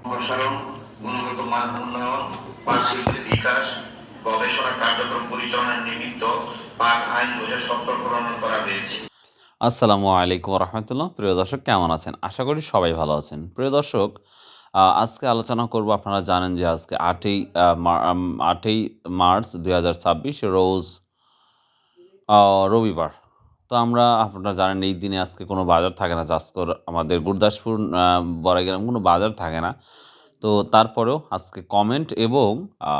সম্প্রসারণ, গুণগত মান উন্নয়ন, পাট শিল্পের বিকাশ, গবেষণা কার্যক্রম পরিচালনার নিমিত্ত পাট আইন 2017 প্রণয়ন করা হয়েছে। আসসালামু আলাইকুম রহমতুল্লাহ। প্রিয় দর্শক, কেমন আছেন? আশা করি সবাই ভালো আছেন। প্রিয় দর্শক, আজকে আলোচনা করব। আপনারা জানেন যে আজকে 8ই মার্চ 2026 রোজ রবিবার। তো আপনারা জানেন এই দিনে আজকে কোনো বাজার থাকে না। জাসকর আমাদের গুরদাসপুর বড়াইগ্রাম কোনো বাজার থাকে না। তো তারপরেও আজকে কমেন্ট এবং আ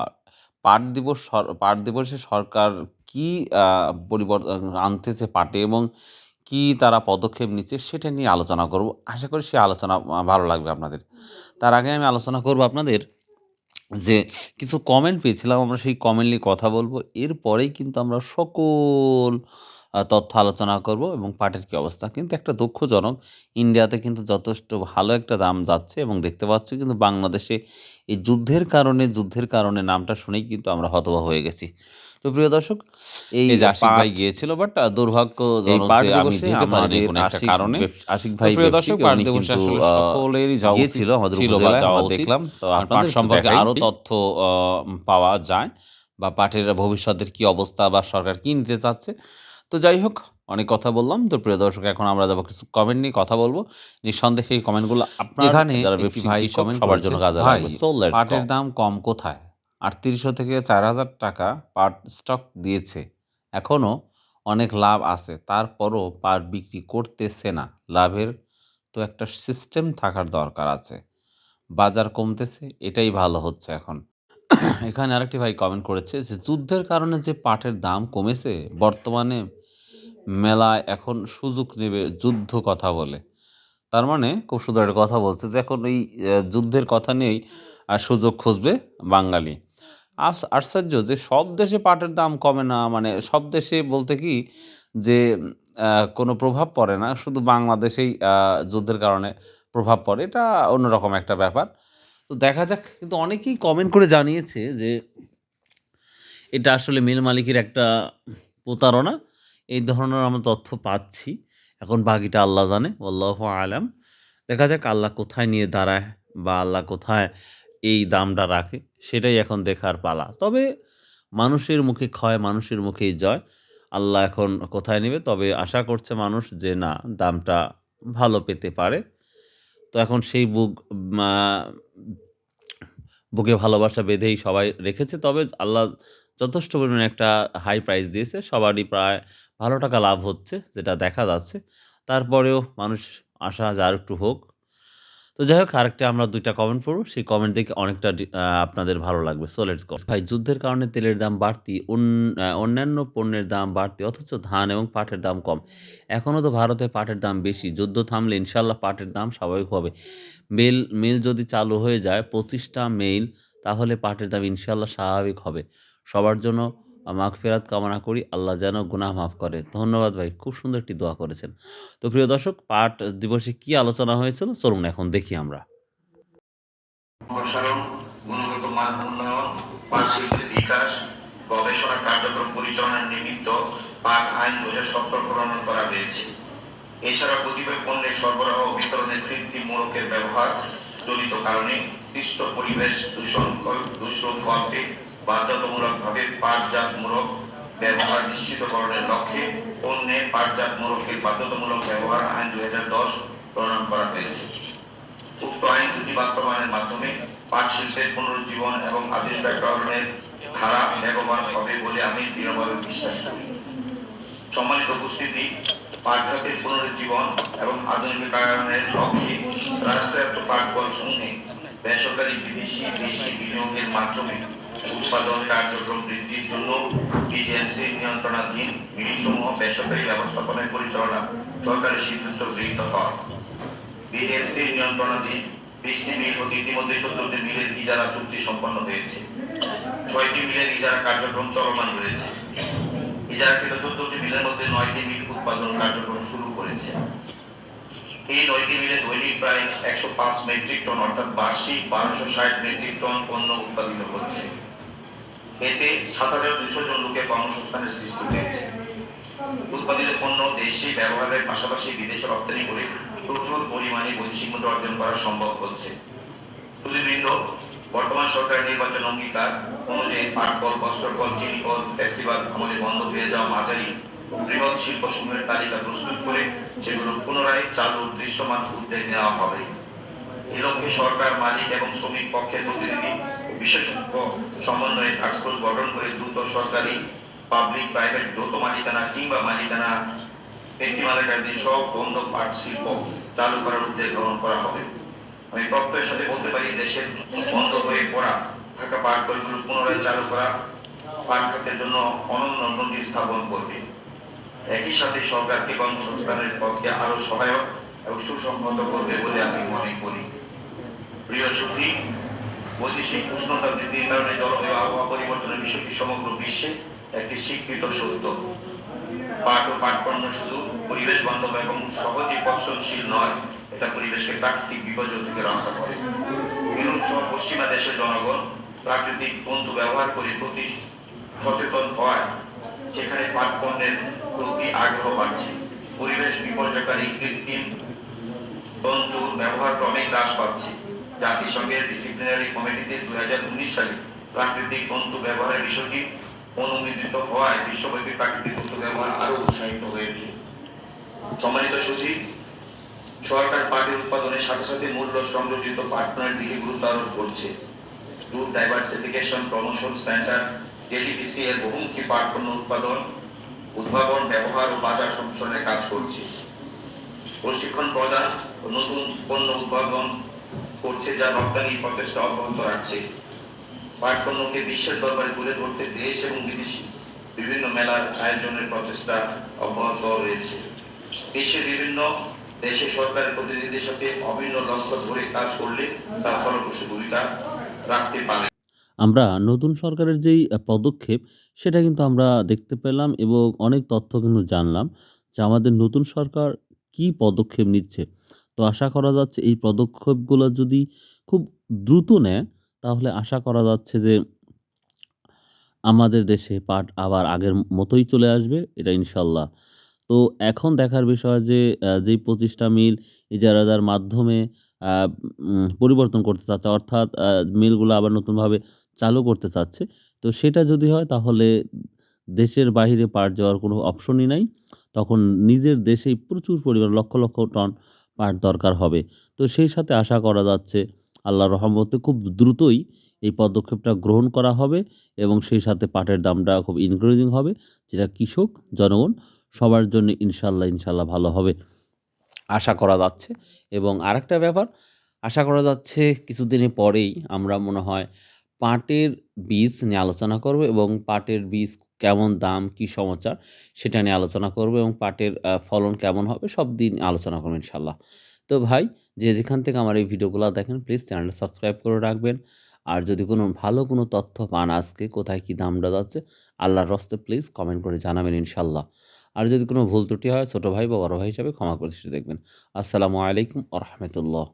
পাট দিবসে সরকার কি আ আনতেছে পাটে এবং কি তারা পদক্ষেপ নিচ্ছে সেটা নিয়ে আলোচনা করব। আশা করি সেই আলোচনা ভালো লাগবে আপনাদের। তার আগে আমি আলোচনা করব আপনাদের যে কিছু কমেন্ট পেয়েছিলাম, আমরা সেই কমেন্ট নিয়ে কথা বলবো। এরপরেই কিন্তু আমরা সকল তথ্য আলোচনা করব এবং পাটের কি অবস্থা। কিন্তু একটা দুঃখজনক, ইন্ডিয়াতে কিন্তু যথেষ্ট ভালো একটা দাম যাচ্ছে এবং দেখতে পাচ্ছি কিন্তু বাংলাদেশে এই যুদ্ধের কারণে নামটা শুনেই কিন্তু আমরা হতবাক হয়ে গেছি। তো প্রিয় দর্শক, এই যে আশিক ভাই গিয়েছিল, বাট এই দুর্ভাগ্যজনক পাট যে আমি দিবসে যেতে পারিনি আমাদের কোনো একটা আশিক কারণে। আশিক তো ভাই প্রিয় দর্শক, ব্যবসায়ী পাট উনি দিবসে কিন্তু আসলে সকলেরই যাওয়া উচিত গিয়েছিল আমাদের ছিল বা উপজেলায়, যাওয়া আমরা উচিত। দেখলাম। তো কারণ পাট আপনাদের একটু সম্পর্কে দেখাই। আরও তথ্য পাওয়া যায় বা পাটের ভবিষ্যতের কি অবস্থা বা সরকার কি নিতে চাচ্ছে। তো যাই হোক, অনেক কথা বললাম। তো প্রিয় দর্শক, এখন আমরা যাবো কিছু কমেন্ট নিয়ে কথা বলবো। নিঃসন্দেহে এই কমেন্টগুলো আপনার এখানে যারা একটি ব্যবসায়িক ভাই কৃষক কমেন্ট সবার করেছে, জন্য কাজে ভাই লাগবে। So let's go. পাটের দাম কম কোথায়? ৩৮০০ থেকে ৪,০০০ টাকা পাট স্টক দিয়েছে। এখনও অনেক লাভ আছে। তারপরও পাট বিক্রি করতেছে না। লাভের তো একটা সিস্টেম থাকার দরকার আছে। বাজার কমতেছে, এটাই ভালো হচ্ছে এখন। এখানে আরেকটি ভাই কমেন্ট করেছে যে যুদ্ধের কারণে যে পাটের দাম কমেছে, বর্তমানে মেলায় এখন সুযোগ নেবে যুদ্ধ কথা বলে। তার মানে খুব সুন্দর একটা কথা বলছে যে এখন এই যুদ্ধের কথা নিয়েই সুযোগ খুঁজবে বাঙালি। আশ্চর্য যে সব দেশে পাটের দাম কমে না, মানে সব দেশে বলতে কি যে কোনো প্রভাব পড়ে না, শুধু বাংলাদেশেই যুদ্ধের কারণে প্রভাব পড়ে। এটা অন্যরকম একটা ব্যাপার। তো দেখা যাক। কিন্তু অনেকেই কমেন্ট করে জানিয়েছে যে এটা আসলে মিল মালিকের একটা প্রতারণা। এই ধরনের আমরা তথ্য পাচ্ছি। এখন বাকিটা আল্লাহ জানে। ওয়াল্লাহু আলাম। দেখা যাক আল্লাহ কোথায় নিয়ে দাঁড়ায় বা আল্লাহ কোথায় এই দামটা রাখে, সেটাই এখন দেখার পালা। তবে মানুষের মুখে ক্ষয়, মানুষের মুখেই জয়। আল্লাহ এখন কোথায় নেবে, তবে আশা করছে মানুষ যে না, দামটা ভালো পেতে পারে। তো এখন সেই মা বুকে ভালোবাসা বেঁধেই সবাই রেখেছে। তবে আল্লাহ যথেষ্ট পরিমাণে একটা হাই প্রাইস দিয়েছে। সবারই প্রায় ভালো টাকা লাভ হচ্ছে, যেটা দেখা যাচ্ছে। তারপরেও মানুষ আশা যে আরেকটু হোক। তো যাই হোক, আরেকটা আমরা ২ টা কমেন্ট পড়ব। সেই কমেন্ট দেখে অনেকটা আপনাদের ভালো লাগবে। So let's go. ভাই, যুদ্ধের কারণে তেলের দাম বাড়তি, অন্যান্য পণ্যের দাম বাড়তি, অথচ ধান এবং পাটের দাম কম। এখনও তো ভারতে পাটের দাম বেশি। যুদ্ধ থামলে ইনশাআল্লাহ পাটের দাম স্বাভাবিক হবে। মিল যদি চালু হয়ে যায় ২৫ টা মিল, তাহলে পাটের দাম ইনশাআল্লাহ স্বাভাবিক হবে। সবার জন্য মাগফিরাত কামনা করি। আল্লাহ যেন গুনাহ মাফ করে। ধন্যবাদ ভাই। খুব সুন্দর একটি দোয়া করেছেন। তো প্রিয় দর্শক, পাট দিবসে কি আলোচনা হয়েছিল চলুন এখন দেখি আমরা। সম্প্রসারণ, গুণগত মান উন্নয়ন, পাট শিল্পের বিকাশ, গবেষণা কার্যক্রম পরিচালনার নিমিত্ত পাট আইন 2017 প্রণয়ন করা হয়েছে। এছাড়া কতিপয় পণ্যের সরবরাহ ও বিতরণের কৃত্রিম মোড়কের ব্যবহার জনিত কারণে সৃষ্ট পরিবেশ দূষণকল্পে বাধ্যতামূলকভাবে পাটজাত মোড়ক ব্যবহার নিশ্চিতকরণের লক্ষ্যে পণ্যে পাটজাত মোড়কের বাধ্যতামূলক ব্যবহার আইন 2010 প্রণয়ন করা হয়েছে। উক্ত আইন দুটি বাস্তবায়নের মাধ্যমে পাট শিল্পের পুনরুজ্জীবন এবং আধুনিকায়নের ধারা বেগবান হবে বলে আমি দৃঢ়ভাবে বিশ্বাস করি। সম্মানিত উপস্থিতি, পাট খাতের পুনরুজ্জীবন এবং আধুনিকায়নের লক্ষ্যে রাষ্ট্রায়ত্ত পাট কলসমূহে বেসরকারি বিদেশি দেশি বিনিয়োগের মাধ্যমে উৎপাদন কার্যক্রম বৃদ্ধির জন্য বিজিএমসি নিয়ন্ত্রণাধীন মিলসমূহ বেসরকারি ব্যবস্থাপনায় পরিচালনা সরকারি সিদ্ধান্ত গৃহীত হয়। বিজিএমসির নিয়ন্ত্রণাধীন 20টি মিল হতে ইতিমধ্যে 14টি মিলের ইজারা চুক্তি সম্পন্ন হয়েছে। 6টি মিলের ইজারা কার্যক্রম চলমান রয়েছে। ইজারাকৃত 14টি মিলের মধ্যে 9টি মিল উৎপাদন কার্যক্রম শুরু করেছে। এই 9টি মিলে দৈনিক প্রায় 105 মেট্রিক টন অর্থাৎ বার্ষিক 1260 মেট্রিক টন পণ্য উৎপাদিত হচ্ছে। এতে 7,200 জন লোকের কর্মসংস্থানের সৃষ্টি হয়েছে। উৎপাদিত পণ্য দেশে ব্যবহারের পাশাপাশি বিদেশে রপ্তানি করে প্রচুর পরিমাণে বৈদেশিক মুদ্রা অর্জন করা সম্ভব হচ্ছে। শুধু উল্লেখিত বর্তমান সরকারের নির্বাচন অঙ্গীকার অনুযায়ী পাট কল, বস্ত্র কল, চিনি কল, ফেস্টিভাল আমলে বন্ধ হয়ে যাওয়া মাঝারি ও বৃহৎ শিল্প সমূহের তালিকা প্রস্তুত করে সেগুলো পুনরায় চালুর দৃশ্যমান উদ্যোগ নেওয়া হবে। এ লক্ষ্যে সরকার, মালিক এবং শ্রমিক পক্ষের প্রতিনিধি ও বিশেষজ্ঞ সমন্বয়ে টাস্কফোর্স গঠন করে দ্রুত সরকারি, পাবলিক, প্রাইভেট, যৌথ মালিকানা কিংবা মালিকানা ব্যক্তি মালিকানাধীন সব বন্ধ পাট শিল্প চালু করার উদ্যোগ গ্রহণ করা হবে। আমি তথ্যের সাথে বলতে পারি, দেশের বন্ধ হয়ে পড়া থাকা পাট কলগুলো পুনরায় চালু করা পাট খাতের জন্য অনন্য নজির স্থাপন করবে। একই সাথে সরকারকে কর্মসংস্থানের পক্ষে আরো সহায়ক এবং সুসংহত করবে বলে আমি মনে করি। প্রিয় সুধী, বৈদেশিক উষ্ণতা বৃদ্ধির কারণে জলবায়ু আবহাওয়া পরিবর্তনের বিষয়টি সমগ্র বিশ্বে একটি স্বীকৃত সত্য। পাট ও পাট পণ্য শুধু পরিবেশ বান্ধব এবং সহজে পচনশীল নয়, এটা পরিবেশকে প্রাকৃতিক বিপর্যয় থেকে রক্ষা করে। ইউরোপ সহ পশ্চিমা দেশের জনগণ প্রাকৃতিক বন্ধু ব্যবহার করে প্রতি সচেতন হওয়ায় সেখানে পাট পণ্যের প্রতি আগ্রহ বাড়ছে। পরিবেশ বিপর্যয়কারী কৃত্রিম তন্তুর ব্যবহার ক্রমে হ্রাস পাচ্ছে। জাতিসংঘের ডিসিপ্লিনারি কমিটিতে 2019 সালে প্রাকৃতিক তন্তু ব্যবহারের বিষয়টি অনুমোদিত হওয়ায় বিশ্বব্যাপী প্রাকৃতিক তন্তু ব্যবহার আরো উৎসাহিত হয়েছে। সম্মানিত সুধী, সরকার পাটের উৎপাদনের সাথে সাথে মূল্য সংযোজিত পাট পণ্যের দিকে গুরুত্ব আরোপ করছে। জুট ডাইভার্সিফিকেশন প্রমোশন সেন্টার জেডিপিসি এর বহুমুখী পাট পণ্য উৎপাদন, উদ্ভাবন, ব্যবহার ও বাজার সম্প্রসারণে কাজ করছে। প্রশিক্ষণ প্রদান ও নতুন পণ্য উদ্ভাবন করছে, যা রপ্তানি প্রচেষ্টা অব্যাহত রাখছে। পাট পণ্যকে বিশ্বের দরবারে তুলে ধরতে দেশ এবং বিদেশি বিভিন্ন মেলার আয়োজনের প্রচেষ্টা অব্যাহত রয়েছে। বিশ্বের বিভিন্ন দেশে সরকারের প্রতিনিধিদের সাথে অভিন্ন লক্ষ্য ধরে কাজ করলে তার ফলপ্রসূ ভূমিকা রাখতে পারে। আমরা নতুন সরকারের যেই পদক্ষেপ সেটা কিন্তু আমরা দেখতে পেলাম এবং অনেক তথ্য কিন্তু জানলাম যে আমাদের নতুন সরকার কি পদক্ষেপ নিচ্ছে। তো আশা করা যাচ্ছে এই পদক্ষেপগুলো যদি খুব দ্রুত নেয় তাহলে আশা করা যাচ্ছে যে আমাদের দেশে পাট আবার আগের মতোই চলে আসবে, এটা ইনশাল্লাহ। তো এখন দেখার বিষয় যে যেই ২৫টা মিল ইজারাদার মাধ্যমে আ পরিবর্তন করতে চাচ্ছে, অর্থাৎ মিলগুলো আবার নতুনভাবে চালু করতে চাচ্ছে। তো সেটা যদি হয় তাহলে দেশের বাহিরে পাট যাওয়ার কোনো অপশনই নাই। তখন নিজের দেশেই প্রচুর পরিমাণ লক্ষ, লক্ষ টন পাট দরকার হবে। তো সেই সাথে আশা করা যাচ্ছে আল্লাহর রহমতে খুব দ্রুতই এই পদক্ষেপটা গ্রহণ করা হবে এবং সেই সাথে পাটের দামটা খুব ইনক্রিজিং হবে, যেটা কৃষক, জনগণ সবার জন্য ইনশাল্লাহ, ইনশাল্লাহ ভালো হবে আশা করা যাচ্ছে। এবং আরেকটা ব্যাপার আশা করা যাচ্ছে কিছুদিনের পরেই আমরা মনে হয় পাটের বীজ নিয়ে আলোচনা করব এবং পাটের বীজ কেমন দাম, কী সমাচার সেটা নিয়ে আলোচনা করব এবং পাটের ফলন কেমন হবে সব দিন আলোচনা করব ইনশাল্লাহ। তো ভাই, যে যেখান থেকে আমার এই ভিডিওগুলো দেখেন প্লিজ চ্যানেলটা সাবস্ক্রাইব করে রাখবেন। আর যদি কোনো ভালো কোনো তথ্য পান আজকে কোথায় কী দামটা যাচ্ছে আল্লাহর হস্তে প্লিজ কমেন্ট করে জানাবেন ইনশাল্লাহ। আর যদি কোনো ভুল ত্রুটি হয় ছোট ভাই বা বড় ভাই হিসাবে ক্ষমা করে দৃষ্টিতে দেখবেন। আসসালামু আলাইকুম ওয়া রাহমাতুল্লাহ।